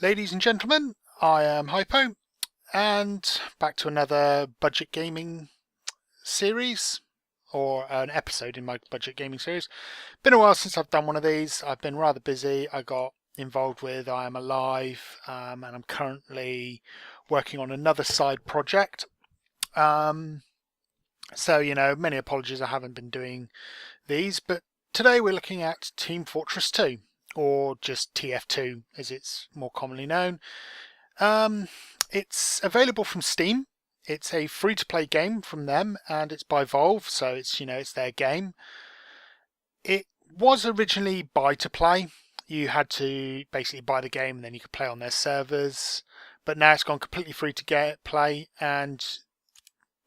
Ladies and gentlemen, I am Hypo, and back to another budget gaming series, or an episode in my budget gaming series. Been a while since I've done one of these. I've been rather busy. I got involved with I Am Alive, and I'm currently working on another side project. So, many apologies I haven't been doing these, but today we're looking at Team Fortress 2, or just TF2 as it's more commonly known. It's available from Steam. It's a free-to-play game from them, and it's by Valve, so it's their game. It was originally buy-to-play. You had to basically buy the game, and then you could play on their servers. But now it's gone completely free to play, and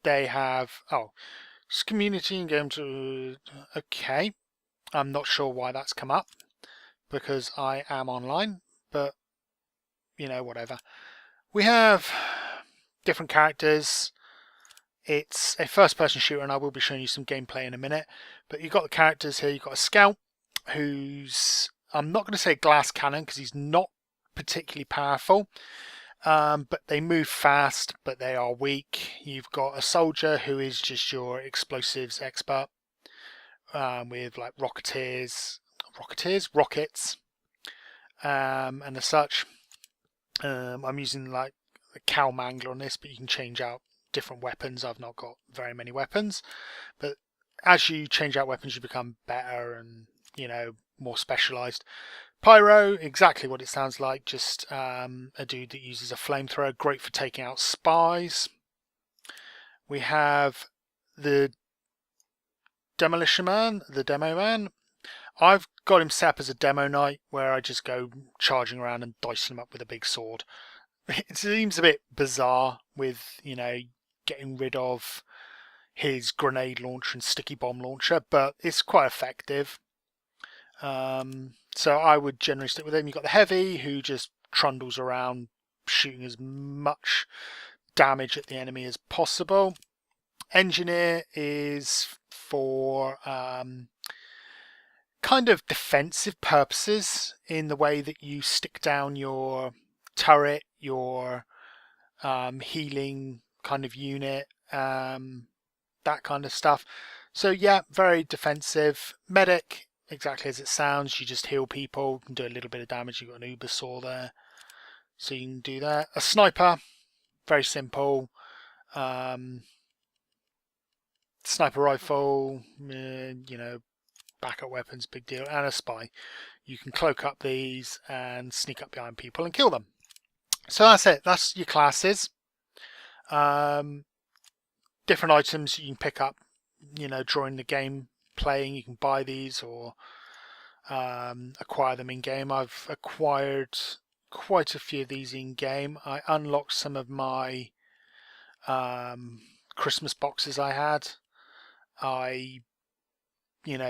they have it's community and game to. Okay, I'm not sure why that's come up because I am online, but whatever. We have different characters. It's a first-person shooter, and I will be showing you some gameplay in a minute. But you've got the characters here. You've got a scout who's, I'm not going to say glass cannon because he's not particularly powerful, but they move fast, but they are weak. You've got a soldier who is just your explosives expert, with like rockets, and as such. I'm using like a cow mangler on this, but you can change out different weapons. I've not got very many weapons, but as you change out weapons, you become better and more specialized. Pyro, exactly what it sounds like, just a dude that uses a flamethrower, great for taking out spies. We have the Demolition Man, the Demo Man. I've got him set up as a demo knight where I just go charging around and dicing him up with a big sword. It seems a bit bizarre with, getting rid of his grenade launcher and sticky bomb launcher, but it's quite effective. So I would generally stick with him. You've got the Heavy, who just trundles around shooting as much damage at the enemy as possible. Engineer is for kind of defensive purposes in the way that you stick down your turret, your healing kind of unit, that kind of stuff. So yeah, very defensive. Medic, exactly as it sounds, you just heal people, you can do a little bit of damage. You've got an uber saw there, so you can do that. A sniper, very simple. Sniper rifle, backup weapons, big deal. And a spy. You can cloak up these and sneak up behind people and kill them. So that's it. That's your classes. Different items you can pick up, during the game playing. You can buy these or acquire them in game. I've acquired quite a few of these in game. I unlocked some of my Christmas boxes I had. I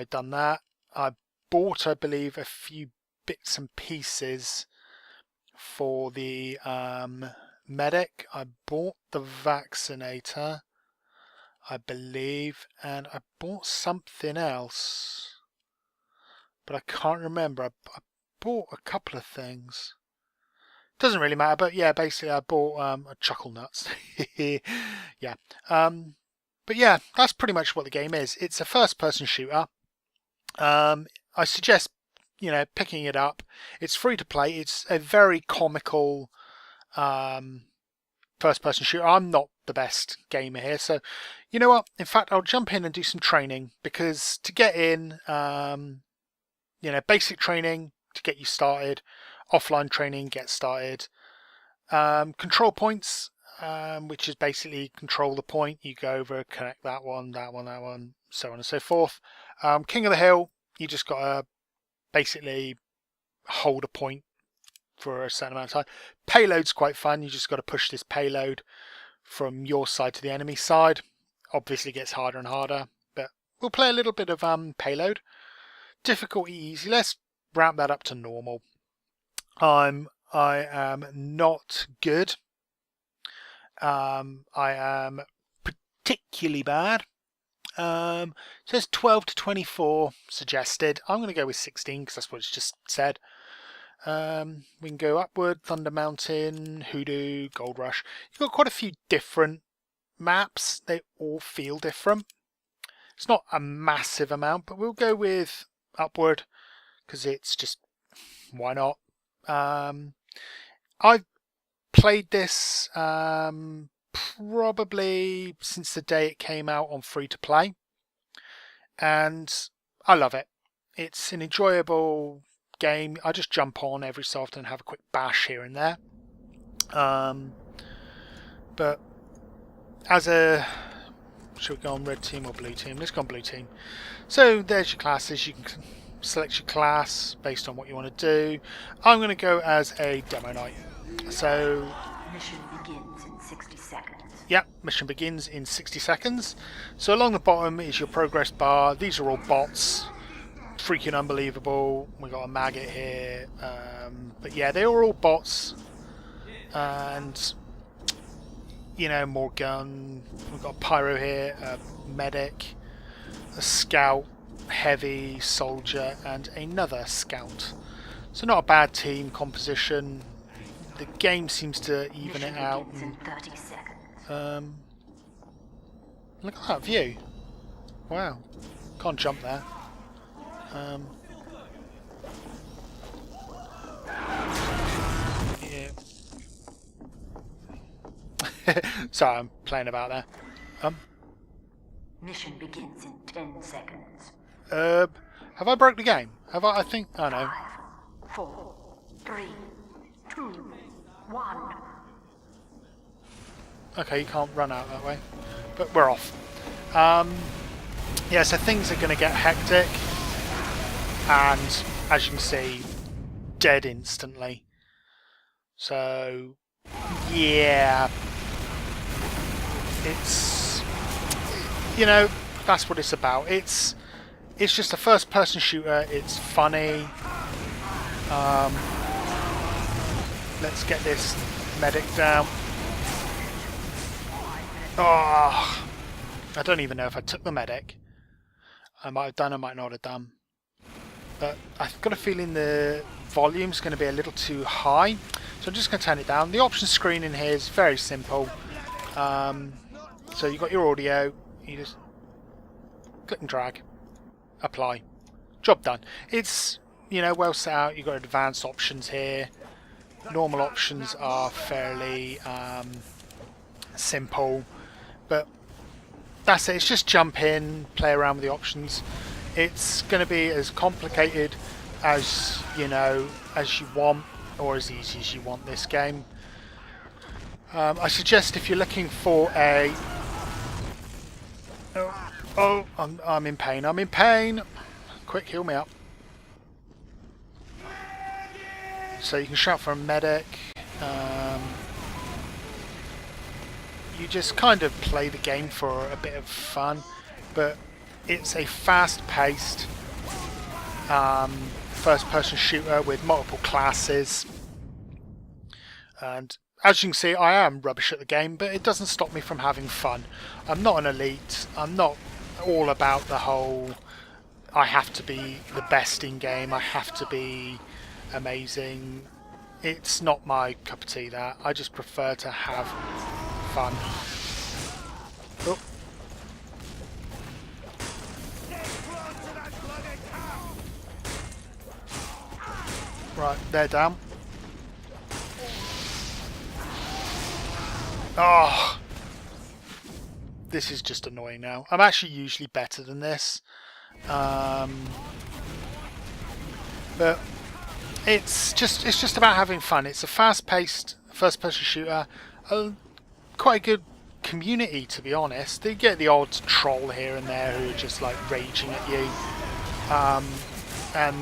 done that. I bought, I believe, a few bits and pieces for the medic. I bought the vaccinator, I believe, and I bought something else, but I can't remember. I bought a couple of things. Doesn't really matter, but yeah, basically I bought a chuckle nuts. Yeah. But yeah, that's pretty much what the game is. It's a first-person shooter. I suggest, picking it up. It's free to play. It's a very comical first-person shooter. I'm not the best gamer here, so you know what? In fact, I'll jump in and do some training because to get in, basic training to get you started, offline training get started, control points. Which is basically control the point. You go over, connect that one, so on and so forth. King of the Hill, you just got to basically hold a point for a certain amount of time. Payload's quite fun. You just got to push this payload from your side to the enemy side. Obviously gets harder and harder, but we'll play a little bit of payload. Difficulty easy. Let's ramp that up to normal. I am not good. I am particularly bad. It says 12 to 24 suggested. I'm going to go with 16 because that's what it's just said. We can go upward, Thunder Mountain, Hoodoo, Gold Rush. You've got quite a few different maps. They all feel different. It's not a massive amount, but we'll go with upward because it's just, why not? I've played this probably since the day it came out on free to play, and I love it. It's an enjoyable game. I just jump on every so often and have a quick bash here and there. But as a, should we go on red team or blue team? Let's go on blue team. So there's your classes. You can select your class based on what you want to do. I'm going to go as a demo knight. So mission begins in 60 seconds. Yeah, mission begins in 60 seconds. So along the bottom is your progress bar. These are all bots. Freaking unbelievable. We got a maggot here. But yeah, they are all bots. And you know, more gun. We've got a pyro here, a medic, a scout, heavy, soldier, and another scout. So not a bad team composition. The game seems to even it out. In 30 seconds. Look at that view. Wow. Can't jump there. Yeah. Sorry, I'm playing about there. Mission begins in 10 seconds. Have I broke the game? Have I? I think. Oh no. 5, 4, 3, 2, 1. Okay, you can't run out that way. But we're off. Yeah, so things are going to get hectic. And as you can see, dead instantly. So, yeah. It's, you know, that's what it's about. It's just a first-person shooter. It's funny. Let's get this medic down. Oh, I don't even know if I took the medic. I might have done, I might not have done. But I've got a feeling the volume's going to be a little too high. So I'm just going to turn it down. The options screen in here is very simple. So you've got your audio. You just click and drag. Apply. Job done. It's, you know, well set out. You've got advanced options here. Normal options are fairly simple. But that's it. It's just jump in, play around with the options. It's going to be as complicated as, you know, as you want, or as easy as you want this game. I suggest if you're looking for a... Oh, I'm in pain. I'm in pain. Quick, heal me up. So you can shout for a medic. You just kind of play the game for a bit of fun, but it's a fast-paced first-person shooter with multiple classes. And as you can see, I am rubbish at the game, but it doesn't stop me from having fun. I'm not an elite. I'm not all about the whole I have to be the best in game, I have to be amazing. It's not my cup of tea, that. I just prefer to have fun. Oh. Right, they're down. Oh, this is just annoying now. I'm actually usually better than this. But it's just about having fun. It's a fast-paced first-person shooter. Quite a good community, to be honest. They get the odd troll here and there who are just like raging at you. And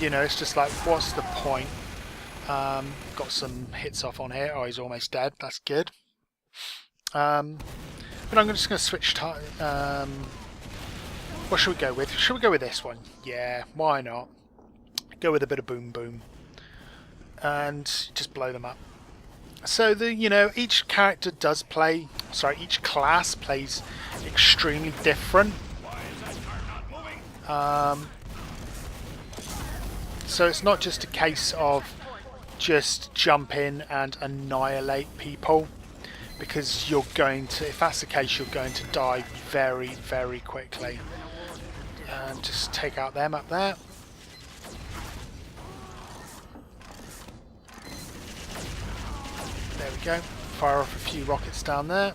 you know, it's just like, what's the point? Got some hits off on here. Oh, he's almost dead. That's good. But I'm just going to switch to... what should we go with? Should we go with this one? Yeah, why not? Go with a bit of boom boom. And just blow them up. So, you know, each character does play... Sorry, each class plays extremely different. So it's not just a case of just jump in and annihilate people, because you're going to, if that's the case, you're going to die very, very quickly. And just take out them up there. There we go. Fire off a few rockets down there.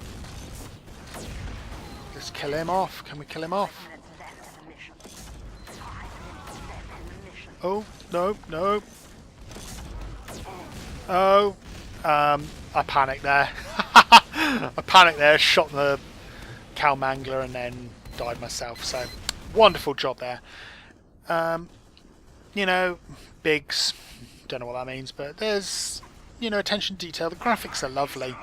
Let's kill him off. Can we kill him off? Oh, no, no. Oh, I panicked there. I panicked there, shot the cow mangler and then died myself. So, wonderful job there. You know, bigs, don't know what that means, but there's, you know, attention to detail. The graphics are lovely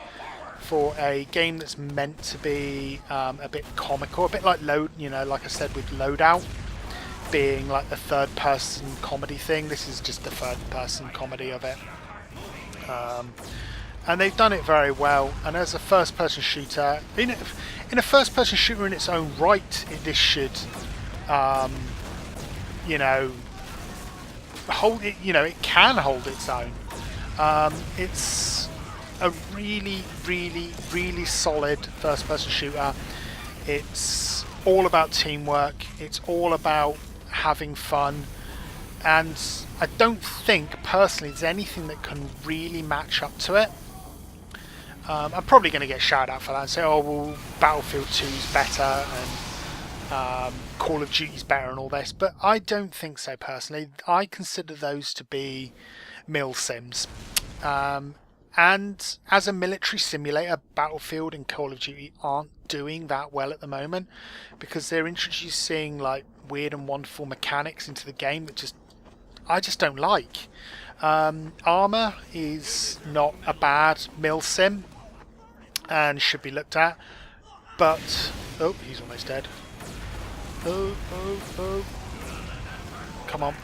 for a game that's meant to be a bit comical, a bit like like I said with Loadout being like the third-person comedy thing. This is just the third-person comedy of it, and they've done it very well. And as a first-person shooter, in a first-person shooter in its own right, this should, you know, hold it. You know, it can hold its own. It's a really, really, really solid first-person shooter. It's all about teamwork. It's all about having fun. And I don't think, personally, there's anything that can really match up to it. I'm probably going to get shouted out for that and say, oh, well, Battlefield 2's better and Call of Duty's better and all this. But I don't think so, personally. I consider those to be mil sims. And as a military simulator, Battlefield and Call of Duty aren't doing that well at the moment, because they're introducing like weird and wonderful mechanics into the game that I just don't like. Armour is not a bad mil sim and should be looked at, but oh, he's almost dead. Oh, come on.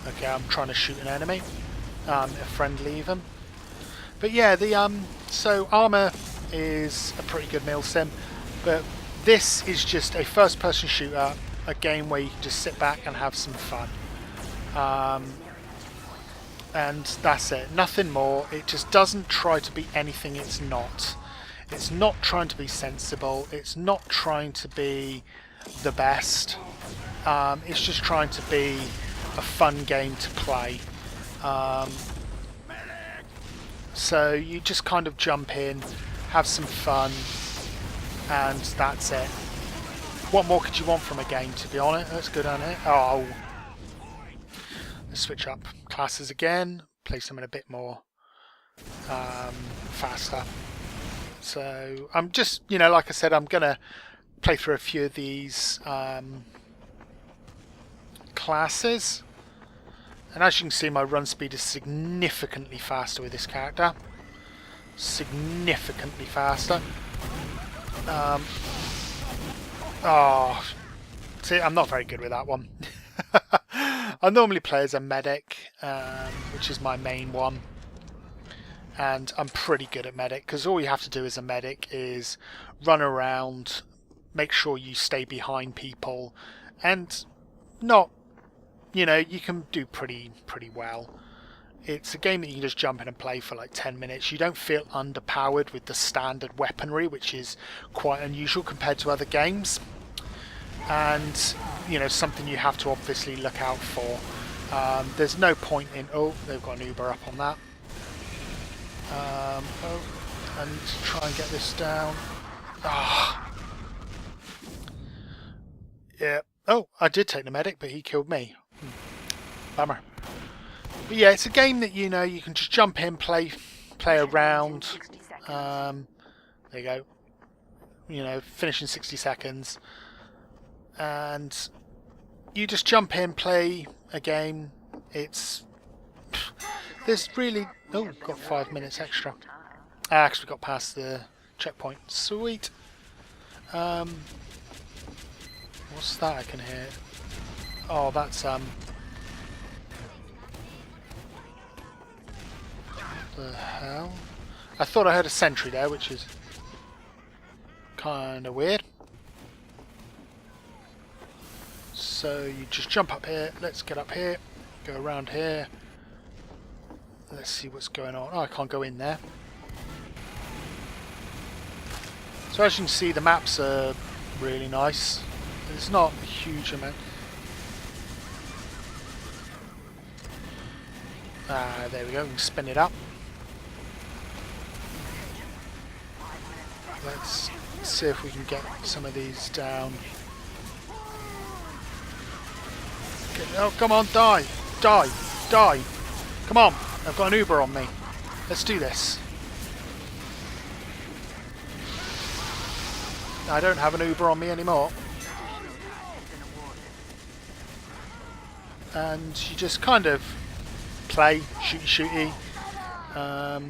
Okay, I'm trying to shoot an enemy, a friendly even. But yeah, so Armour is a pretty good mil sim, but this is just a first-person shooter, a game where you can just sit back and have some fun. And that's it, nothing more. It just doesn't try to be anything it's not. It's not trying to be sensible. It's not trying to be the best. It's just trying to be a fun game to play. So you just kind of jump in, have some fun, and that's it. What more could you want from a game, to be honest? That's good, isn't it? Oh, let's switch up classes again, place them in a bit more faster. So I'm just, you know, like I said, I'm gonna play through a few of these classes, and as you can see, my run speed is significantly faster with this character. Significantly faster. Oh, see, I'm not very good with that one. I normally play as a medic, which is my main one, and I'm pretty good at medic, because all you have to do as a medic is run around, make sure you stay behind people, and not, you know, you can do pretty well. It's a game that you can just jump in and play for like 10 minutes. You don't feel underpowered with the standard weaponry, which is quite unusual compared to other games. And, you know, something you have to obviously look out for. There's no point in... Oh, they've got an Uber up on that. Oh, I need to try and get this down. Ah. Yeah. Oh, I did take the medic, but he killed me. Bummer. But yeah, it's a game that, you know, you can just jump in, play around. There you go. You know, finish in 60 seconds. And you just jump in, play a game. There's really... Oh, got 5 minutes extra. I actually got past the checkpoint. Sweet. What's that I can hear? Oh, that's the hell? I thought I heard a sentry there, which is kind of weird. So you just jump up here. Let's get up here. Go around here. Let's see what's going on. Oh, I can't go in there. So as you can see, the maps are really nice. There's not a huge amount. There we go. We can spin it up. Let's see if we can get some of these down. Oh, come on, die! Die! Die! Come on! I've got an Uber on me. Let's do this. I don't have an Uber on me anymore. And you just kind of play shooty. Oh,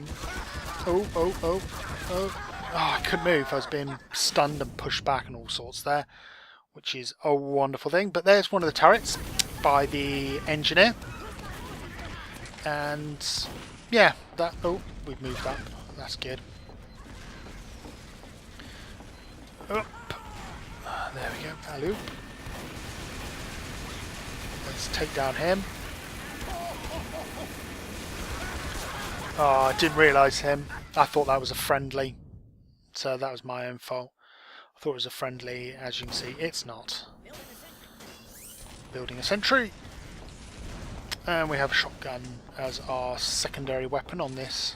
I couldn't move. I was being stunned and pushed back and all sorts there, which is a wonderful thing. But there's one of the turrets by the engineer. And yeah, that. Oh, we've moved up. That's good. Up. There we go. Alley-oop. Let's take down him. Oh, I didn't realise him. I thought that was a friendly. So that was my own fault. I thought it was a friendly. As you can see, it's not. Building a sentry. And we have a shotgun as our secondary weapon on this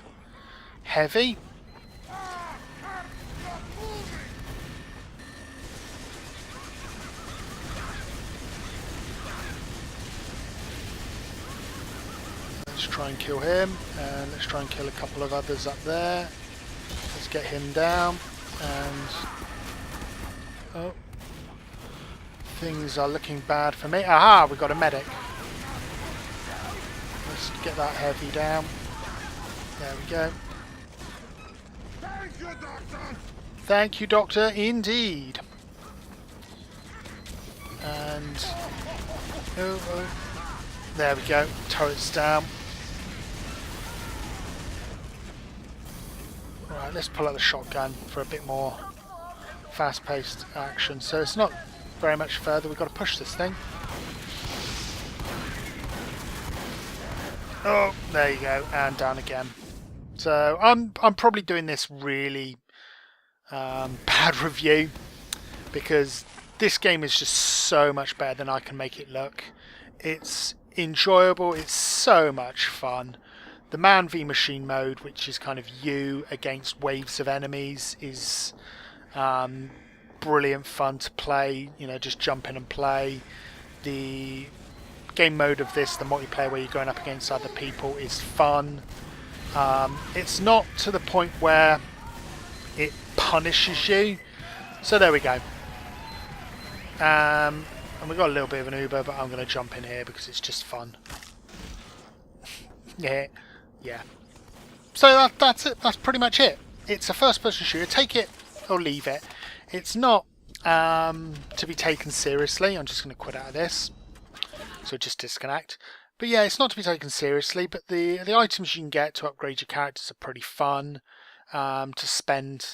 heavy. Let's try and kill him, and let's try and kill a couple of others up there. Let's get him down, and oh, things are looking bad for me. Aha, we got a medic. Let's get that heavy down. There we go. Thank you, Doctor. Thank you, Doctor, indeed. And oh, there we go. Turret's down. Right, let's pull out the shotgun for a bit more fast-paced action. So it's not very much further. We've got to push this thing. Oh, there you go, and down again. So I'm probably doing this really bad review because this game is just so much better than I can make it look. It's enjoyable. It's so much fun. The man v machine mode, which is kind of you against waves of enemies, is brilliant fun to play. You know, just jump in and play. The game mode of this, the multiplayer where you're going up against other people, is fun. It's not to the point where it punishes you. So there we go. And we've got a little bit of an Uber, but I'm going to jump in here because it's just fun. Yeah. So that's it. That's pretty much it. It's a first-person shooter. Take it or leave it. It's not to be taken seriously. I'm just going to quit out of this. So just disconnect. But yeah, it's not to be taken seriously. But the items you can get to upgrade your characters are pretty fun. To spend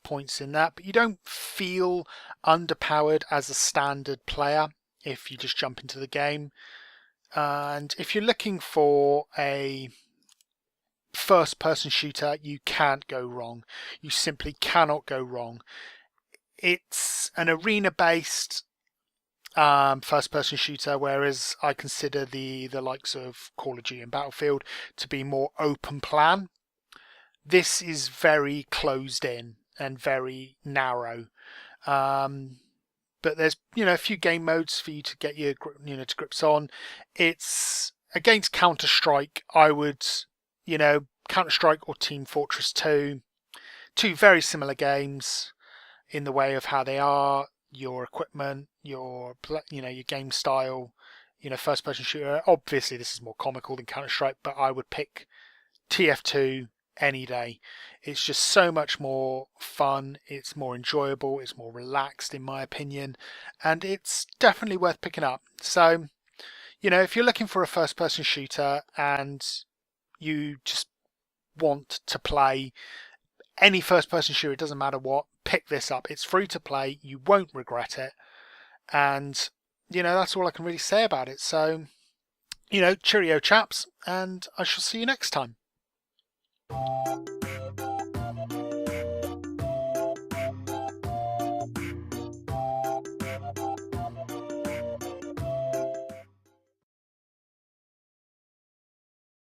points in that, but you don't feel underpowered as a standard player if you just jump into the game. And if you're looking for a first-person shooter, you can't go wrong. You simply cannot go wrong. It's an arena-based first-person shooter, whereas I consider the likes of Call of Duty and Battlefield to be more open plan. This is very closed in and very narrow. But there's a few game modes for you to get your to grips on. It's against Counter-Strike. I would Counter-Strike or Team Fortress 2, two very similar games in the way of how they are, your equipment, your game style, first-person shooter. Obviously, this is more comical than Counter-Strike, but I would pick TF2 any day. It's just so much more fun, it's more enjoyable, it's more relaxed in my opinion, and it's definitely worth picking up. So, if you're looking for a first-person shooter and you just want to play any first-person shooter, it doesn't matter what, pick this up. It's free to play, you won't regret it, and you know, that's all I can really say about it. So, you know, cheerio chaps, and I shall see you next time.